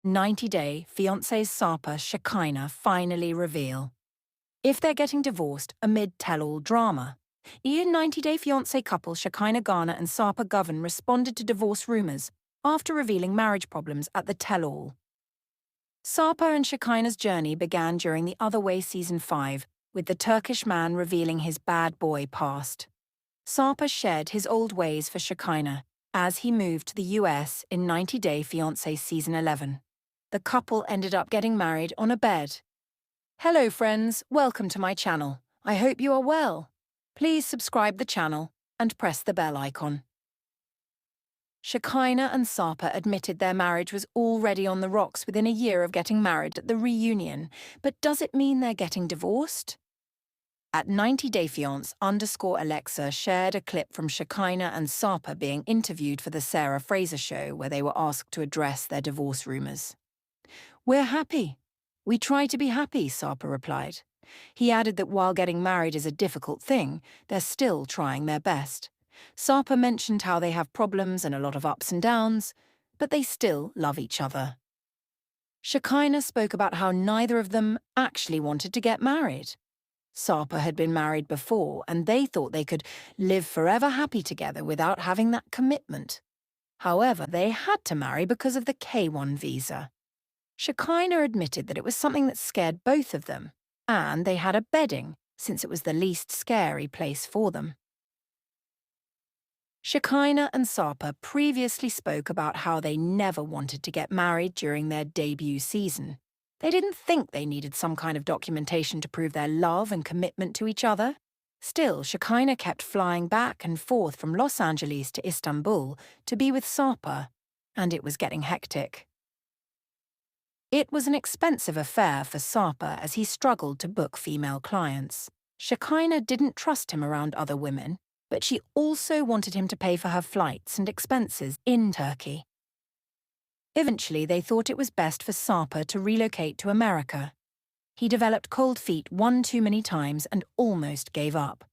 90-day fiancés Sarper Shekinah finally reveal. If they're getting divorced amid tell-all drama. Ian 90-day fiancé couple Shekinah Garner and Sarper Govan responded to divorce rumours after revealing marriage problems at the tell-all. Sarper and Shekinah's journey began during The Other Way Season 5, with the Turkish man revealing his bad boy past. Sarper shared his old ways for Shekinah as he moved to the US in 90-day fiancé Season 11. The couple ended up getting married on a bed. Hello friends, welcome to my channel. I hope you are well. Please subscribe the channel and press the bell icon. Shekinah and Sarper admitted their marriage was already on the rocks within a year of getting married at the reunion, but does it mean they're getting divorced? At 90-day fiance_Alexa shared a clip from Shekinah and Sarper being interviewed for the Sarah Fraser show where they were asked to address their divorce rumours. "We're happy. We try to be happy," Sarper replied. He added that while getting married is a difficult thing, they're still trying their best. Sarper mentioned how they have problems and a lot of ups and downs, but they still love each other. Shekinah spoke about how neither of them actually wanted to get married. Sarper had been married before, and they thought they could live forever happy together without having that commitment. However, they had to marry because of the K-1 visa. Shekinah admitted that it was something that scared both of them, and they had a bedding, since it was the least scary place for them. Shekinah and Sarper previously spoke about how they never wanted to get married during their debut season. They didn't think they needed some kind of documentation to prove their love and commitment to each other. Still, Shekinah kept flying back and forth from Los Angeles to Istanbul to be with Sarper, and it was getting hectic. It was an expensive affair for Sarper as he struggled to book female clients. Shekinah didn't trust him around other women, but she also wanted him to pay for her flights and expenses in Turkey. Eventually, they thought it was best for Sarper to relocate to America. He developed cold feet one too many times and almost gave up.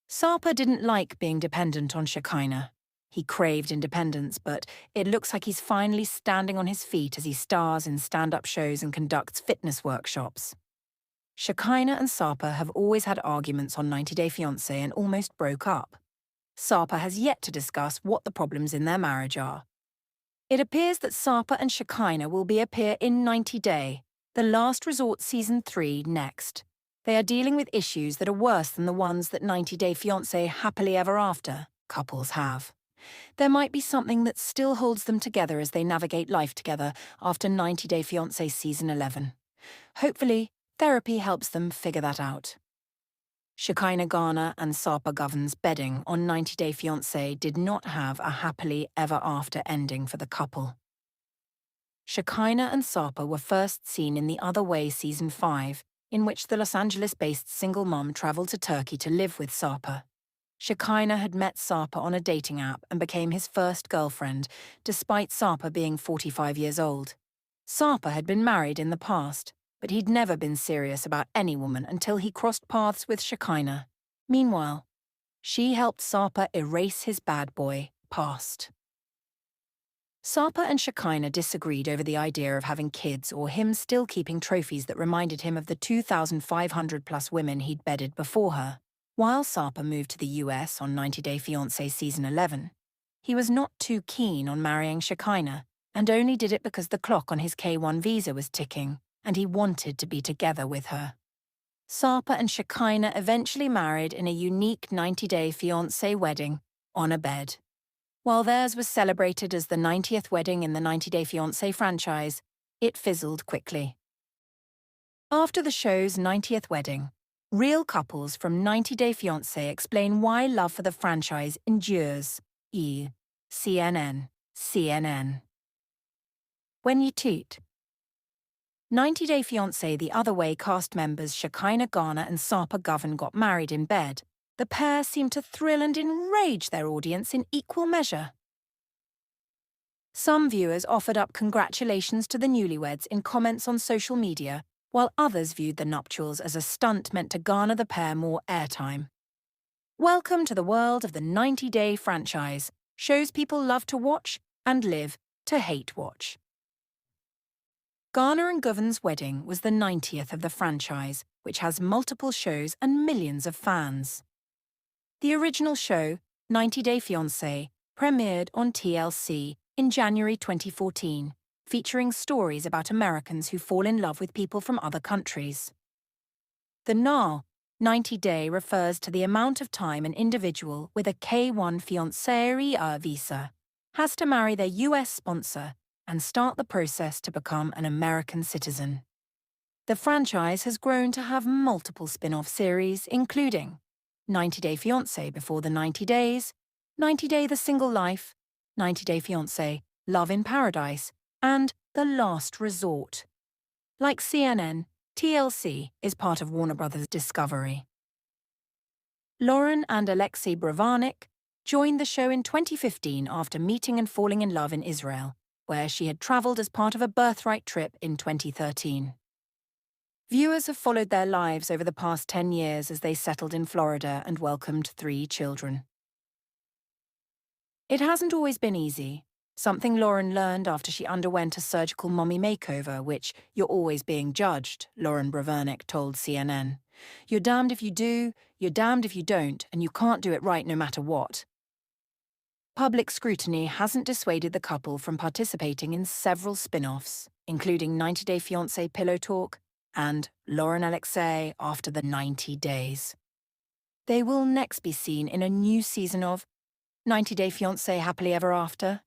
Sarper didn't like being dependent on Shekinah. He craved independence, but it looks like he's finally standing on his feet as he stars in stand-up shows and conducts fitness workshops. Shekinah and Sarper have always had arguments on 90-day fiancé and almost broke up. Sarper has yet to discuss what the problems in their marriage are. It appears that Sarper and Shekinah will appear in 90-day, the Last Resort Season 3 next. They are dealing with issues that are worse than the ones that 90-day fiancé happily ever after couples have. There might be something that still holds them together as they navigate life together after 90-day fiancé Season 11. Hopefully, therapy helps them figure that out. Shekinah Garner and Sarper Govan's bedding on 90-day fiancé did not have a happily ever after ending for the couple. Shekinah and Sarper were first seen in The Other Way Season 5, in which the Los Angeles-based single mom traveled to Turkey to live with Sarper. Shekinah had met Sarper on a dating app and became his first girlfriend, despite Sarper being 45 years old. Sarper had been married in the past, but he'd never been serious about any woman until he crossed paths with Shekinah. Meanwhile, she helped Sarper erase his bad boy past. Sarper and Shekinah disagreed over the idea of having kids or him still keeping trophies that reminded him of the 2,500-plus women he'd bedded before her. While Sarper moved to the US on 90-day fiancé Season 11, he was not too keen on marrying Shekinah and only did it because the clock on his K-1 visa was ticking and he wanted to be together with her. Sarper and Shekinah eventually married in a unique 90-day fiancé wedding on a bed. While theirs was celebrated as the 90th wedding in the 90-day fiancé franchise, it fizzled quickly. After the show's 90th wedding, real couples from 90-day fiancé explain why love for the franchise endures. CNN. When you toot. 90-day fiancé The Other Way cast members Shekinah Garner and Sarper Govan got married in bed. The pair seemed to thrill and enrage their audience in equal measure. Some viewers offered up congratulations to the newlyweds in comments on social media, while others viewed the nuptials as a stunt meant to garner the pair more airtime. Welcome to the world of the 90-day franchise, shows people love to watch and live to hate watch. Garner and Govan's wedding was the 90th of the franchise, which has multiple shows and millions of fans. The original show, 90 Day Fiancé, premiered on TLC in January 2014, featuring stories about Americans who fall in love with people from other countries. The NAR, 90 Day, refers to the amount of time an individual with a K-1 fiancé visa has to marry their US sponsor and start the process to become an American citizen. The franchise has grown to have multiple spin-off series, including 90 Day Fiancé Before the 90 Days, 90 Day The Single Life, 90 Day Fiancé Love in Paradise, and The Last Resort. Like CNN, TLC is part of Warner Brothers Discovery. Lauren and Alexei Bravanik joined the show in 2015 after meeting and falling in love in Israel, where she had traveled as part of a birthright trip in 2013. Viewers have followed their lives over the past 10 years as they settled in Florida and welcomed 3 children. It hasn't always been easy, something Lauren learned after she underwent a surgical mommy makeover, which "you're always being judged," Lauren Bravanik told CNN. "You're damned if you do, you're damned if you don't, and you can't do it right no matter what." Public scrutiny hasn't dissuaded the couple from participating in several spin-offs, including 90 Day Fiancé Pillow Talk and Lauren Alexei After the 90 Days. They will next be seen in a new season of 90 Day Fiancé Happily Ever After.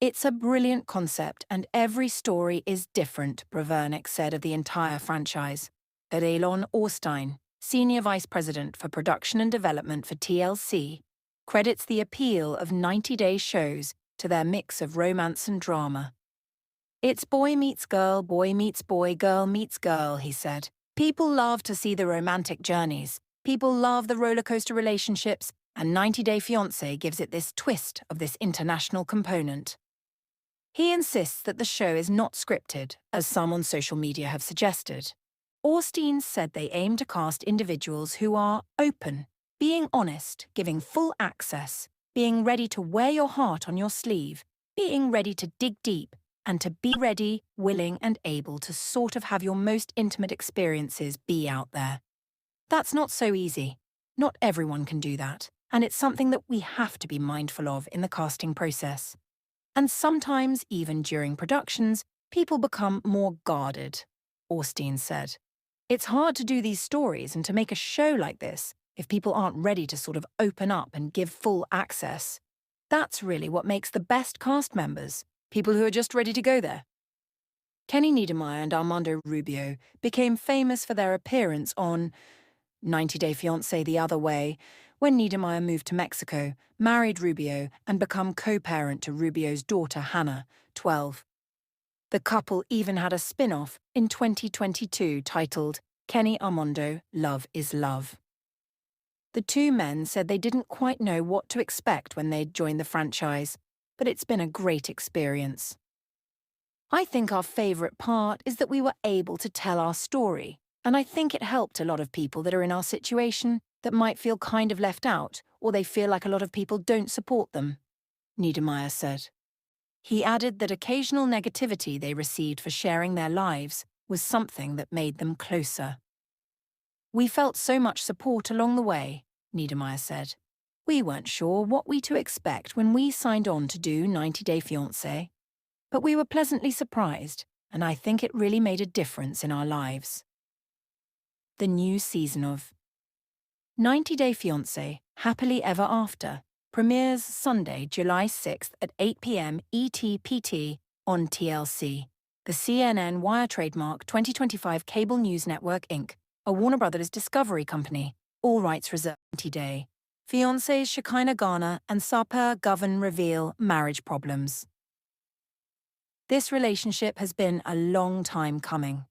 "It's a brilliant concept and every story is different," Bravanik said of the entire franchise. But Elon Orstein, Senior Vice President for Production and Development for TLC, credits the appeal of 90 Day shows to their mix of romance and drama. "It's boy meets girl, boy meets boy, girl meets girl," he said. "People love to see the romantic journeys. People love the rollercoaster relationships, and 90 Day Fiancé gives it this twist of this international component." He insists that the show is not scripted, as some on social media have suggested. Orstein said they aim to cast individuals who are open, being honest, giving full access, being ready to wear your heart on your sleeve, being ready to dig deep, and to be ready, willing, and able to sort of have your most intimate experiences be out there. That's not so easy. Not everyone can do that, and it's something that we have to be mindful of in the casting process. And sometimes, even during productions, people become more guarded, Orstein said. "It's hard to do these stories and to make a show like this if people aren't ready to sort of open up and give full access. That's really what makes the best cast members, people who are just ready to go there." Kenny Niedermeyer and Armando Rubio became famous for their appearance on 90 Day Fiancé The Other Way, when Niedermeyer moved to Mexico, married Rubio, and became co-parent to Rubio's daughter Hannah, 12. The couple even had a spin-off in 2022 titled Kenny Armando, Love is Love. The two men said they didn't quite know what to expect when they'd joined the franchise, but it's been a great experience. "I think our favourite part is that we were able to tell our story, and I think it helped a lot of people that are in our situation that might feel kind of left out, or they feel like a lot of people don't support them," Niedermeyer said. He added that occasional negativity they received for sharing their lives was something that made them closer. "We felt so much support along the way," Niedermeyer said. "We weren't sure what we to expect when we signed on to do 90 Day Fiancé, but we were pleasantly surprised, and I think it really made a difference in our lives." The new season of 90 Day Fiancé Happily Ever After premieres Sunday, July 6th at 8 p.m. ET/PT on TLC, the CNN Wire Trademark 2025 Cable News Network, Inc., a Warner Brothers Discovery company, all rights reserved. 90 Day Fiancé's Shekinah Garner and Sarper Govan reveal marriage problems. This relationship has been a long time coming.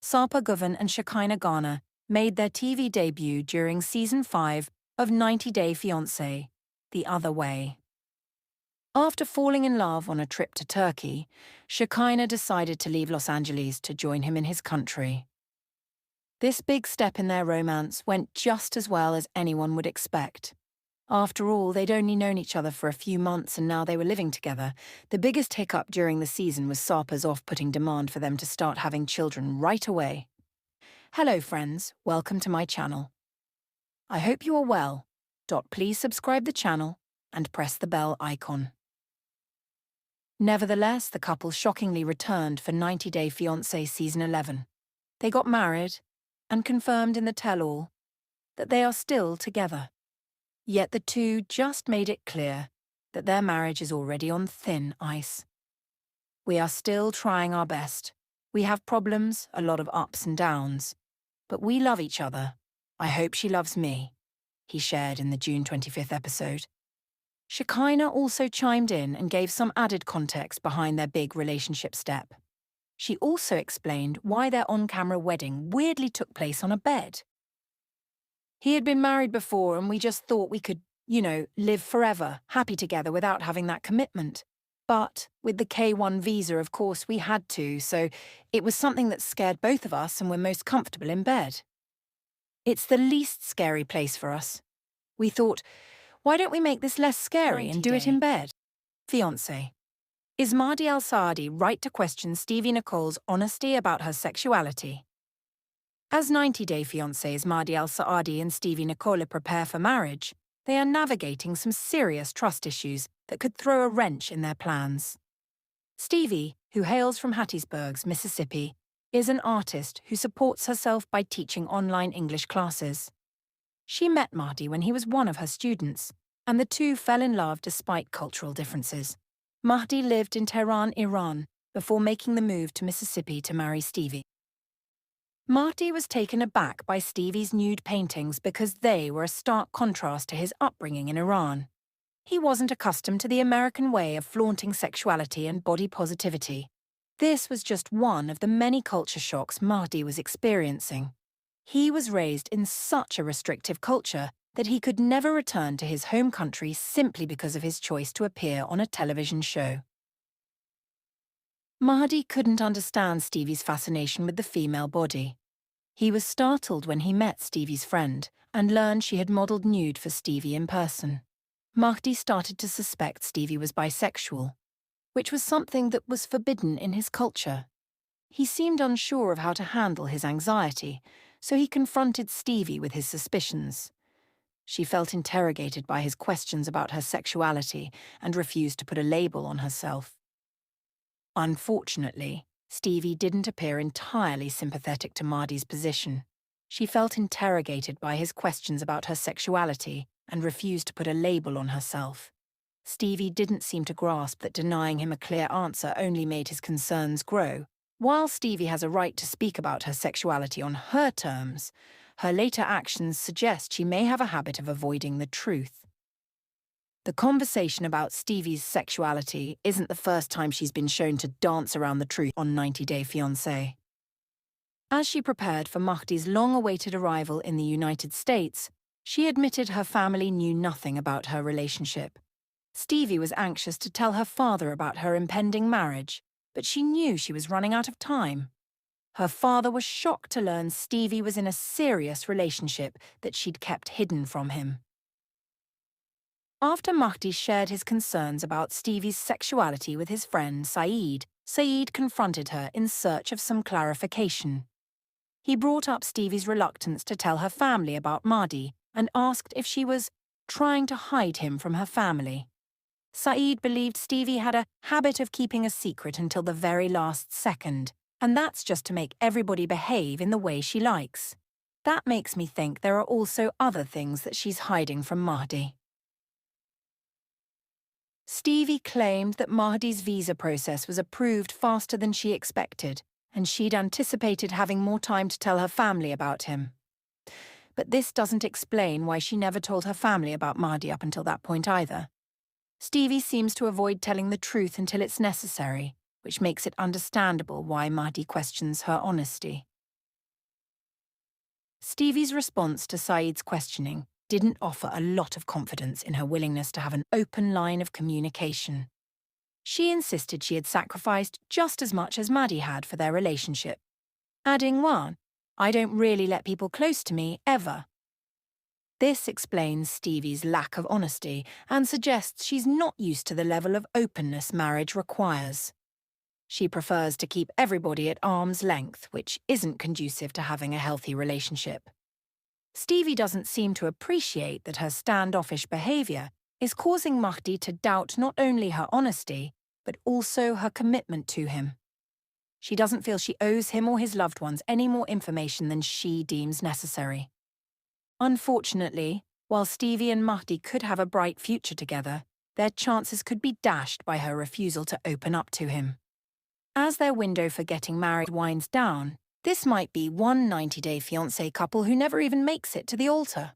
Sarper Govan and Shekinah Garner made their TV debut during Season 5 of 90 Day Fiancé, The Other Way. After falling in love on a trip to Turkey, Shekinah decided to leave Los Angeles to join him in his country. This big step in their romance went just as well as anyone would expect. After all, they'd only known each other for a few months and now they were living together. The biggest hiccup during the season was Sarper's off-putting demand for them to start having children right away. Hello friends, welcome to my channel. I hope you are well. Please subscribe the channel and press the bell icon. Nevertheless, the couple shockingly returned for 90 Day Fiancé Season 11. They got married and confirmed in the tell-all that they are still together. Yet the two just made it clear that their marriage is already on thin ice. We are still trying our best. We have problems, a lot of ups and downs. But we love each other. I hope she loves me, he shared in the June 25th episode. Shekinah also chimed in and gave some added context behind their big relationship step. She also explained why their on-camera wedding weirdly took place on a bed. He had been married before and we just thought we could, live forever, happy together without having that commitment. But with the K1 visa, of course, we had to, so it was something that scared both of us and we're most comfortable in bed. It's the least scary place for us. We thought, why don't we make this less scary and do it in bed? Fiancé. Is Marty al-Saadi right to question Stevie Nicole's honesty about her sexuality? As 90 Day Fiancés Marty al-Saadi and Stevie Nicole prepare for marriage, they are navigating some serious trust issues that could throw a wrench in their plans. Stevie, who hails from Hattiesburg, Mississippi, is an artist who supports herself by teaching online English classes. She met Marty when he was one of her students, and the two fell in love despite cultural differences. Marty lived in Tehran, Iran, before making the move to Mississippi to marry Stevie. Marty was taken aback by Stevie's nude paintings because they were a stark contrast to his upbringing in Iran. He wasn't accustomed to the American way of flaunting sexuality and body positivity. This was just one of the many culture shocks Marty was experiencing. He was raised in such a restrictive culture that he could never return to his home country simply because of his choice to appear on a television show. Marty couldn't understand Stevie's fascination with the female body. He was startled when he met Stevie's friend and learned she had modelled nude for Stevie in person. Marty started to suspect Stevie was bisexual, which was something that was forbidden in his culture. He seemed unsure of how to handle his anxiety, so he confronted Stevie with his suspicions. She felt interrogated by his questions about her sexuality and refused to put a label on herself. Unfortunately, Stevie didn't appear entirely sympathetic to Marty's position. She felt interrogated by his questions about her sexuality and refused to put a label on herself. Stevie didn't seem to grasp that denying him a clear answer only made his concerns grow. While Stevie has a right to speak about her sexuality on her terms, her later actions suggest she may have a habit of avoiding the truth. The conversation about Stevie's sexuality isn't the first time she's been shown to dance around the truth on 90 Day Fiancé. As she prepared for Mahdi's long-awaited arrival in the United States, she admitted her family knew nothing about her relationship. Stevie was anxious to tell her father about her impending marriage, but she knew she was running out of time. Her father was shocked to learn Stevie was in a serious relationship that she'd kept hidden from him. After Mahdi shared his concerns about Stevie's sexuality with his friend Saeed confronted her in search of some clarification. He brought up Stevie's reluctance to tell her family about Mahdi and asked if she was trying to hide him from her family. Saeed believed Stevie had a habit of keeping a secret until the very last second, and that's just to make everybody behave in the way she likes. That makes me think there are also other things that she's hiding from Mahdi. Stevie claimed that Mahdi's visa process was approved faster than she expected, and she'd anticipated having more time to tell her family about him. But this doesn't explain why she never told her family about Mahdi up until that point either. Stevie seems to avoid telling the truth until it's necessary, which makes it understandable why Mahdi questions her honesty. Stevie's response to Saeed's questioning didn't offer a lot of confidence in her willingness to have an open line of communication. She insisted she had sacrificed just as much as Mahdi had for their relationship, adding, "I don't really let people close to me, ever." This explains Stevie's lack of honesty and suggests she's not used to the level of openness marriage requires. She prefers to keep everybody at arm's length, which isn't conducive to having a healthy relationship. Stevie doesn't seem to appreciate that her standoffish behaviour is causing Marty to doubt not only her honesty, but also her commitment to him. She doesn't feel she owes him or his loved ones any more information than she deems necessary. Unfortunately, while Stevie and Marty could have a bright future together, their chances could be dashed by her refusal to open up to him. As their window for getting married winds down, this might be one 90-day fiancé couple who never even makes it to the altar.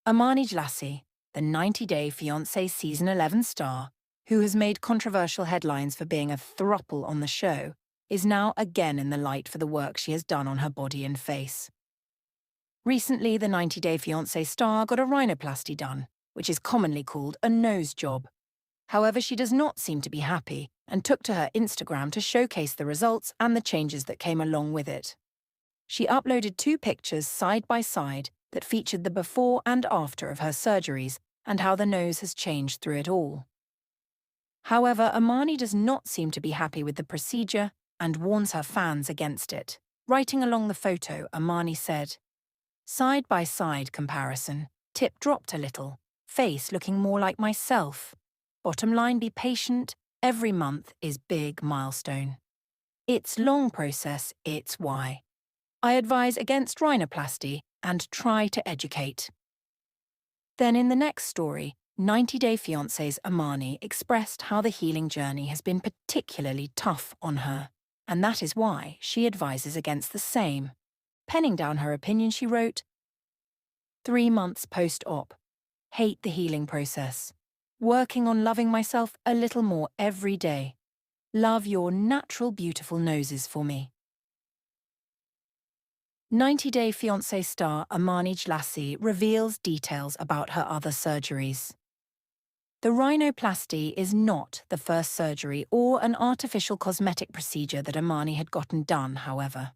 Armani Lassie, the 90-day fiancé season 11 star, who has made controversial headlines for being a throuple on the show, is now again in the light for the work she has done on her body and face. Recently, the 90-day fiancé star got a rhinoplasty done, which is commonly called a nose job. However, she does not seem to be happy and took to her Instagram to showcase the results and the changes that came along with it. She uploaded 2 pictures side by side that featured the before and after of her surgeries and how the nose has changed through it all. However, Armani does not seem to be happy with the procedure and warns her fans against it. Writing along the photo, Armani said, "Side-by-side comparison, tip dropped a little, face looking more like myself. Bottom line, be patient, every month is big milestone. It's long process, it's why. I advise against rhinoplasty and try to educate." Then in the next story, 90-day fiancé's Armani expressed how the healing journey has been particularly tough on her, and that is why she advises against the same. Penning down her opinion, she wrote, 3 months post-op. Hate the healing process. Working on loving myself a little more every day. Love your natural beautiful noses for me. 90-day fiancé star Armani Lassie reveals details about her other surgeries. The rhinoplasty is not the first surgery or an artificial cosmetic procedure that Armani had gotten done, however.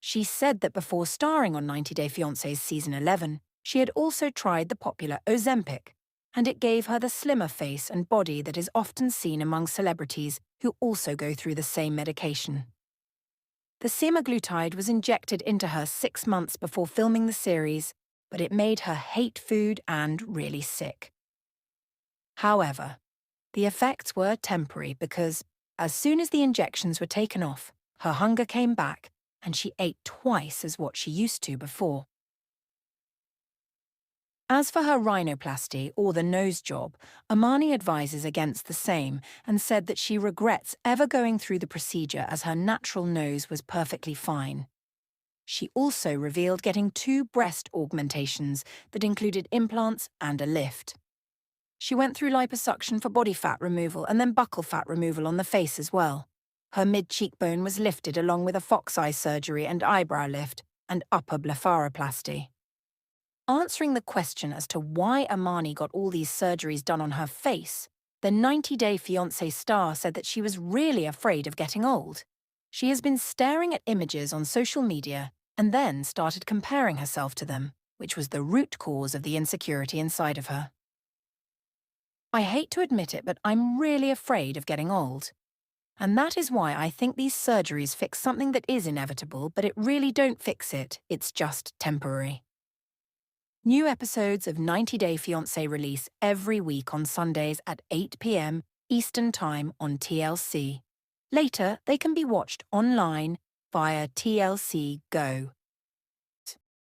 She said that before starring on 90-day fiancé's season 11, she had also tried the popular Ozempic, and it gave her the slimmer face and body that is often seen among celebrities who also go through the same medication. The semaglutide was injected into her 6 months before filming the series, but it made her hate food and really sick. However, the effects were temporary because, as soon as the injections were taken off, her hunger came back and she ate twice as what she used to before. As for her rhinoplasty or the nose job, Armani advises against the same and said that she regrets ever going through the procedure as her natural nose was perfectly fine. She also revealed getting 2 breast augmentations that included implants and a lift. She went through liposuction for body fat removal and then buccal fat removal on the face as well. Her mid-cheekbone was lifted along with a fox eye surgery and eyebrow lift and upper blepharoplasty. Answering the question as to why Armani got all these surgeries done on her face, the 90-day fiancé star said that she was really afraid of getting old. She has been staring at images on social media and then started comparing herself to them, which was the root cause of the insecurity inside of her. "I hate to admit it, but I'm really afraid of getting old. And that is why I think these surgeries fix something that is inevitable, but it really don't fix it, it's just temporary." New episodes of 90-Day Fiancé release every week on Sundays at 8 p.m. Eastern Time on TLC. Later, they can be watched online via TLC Go.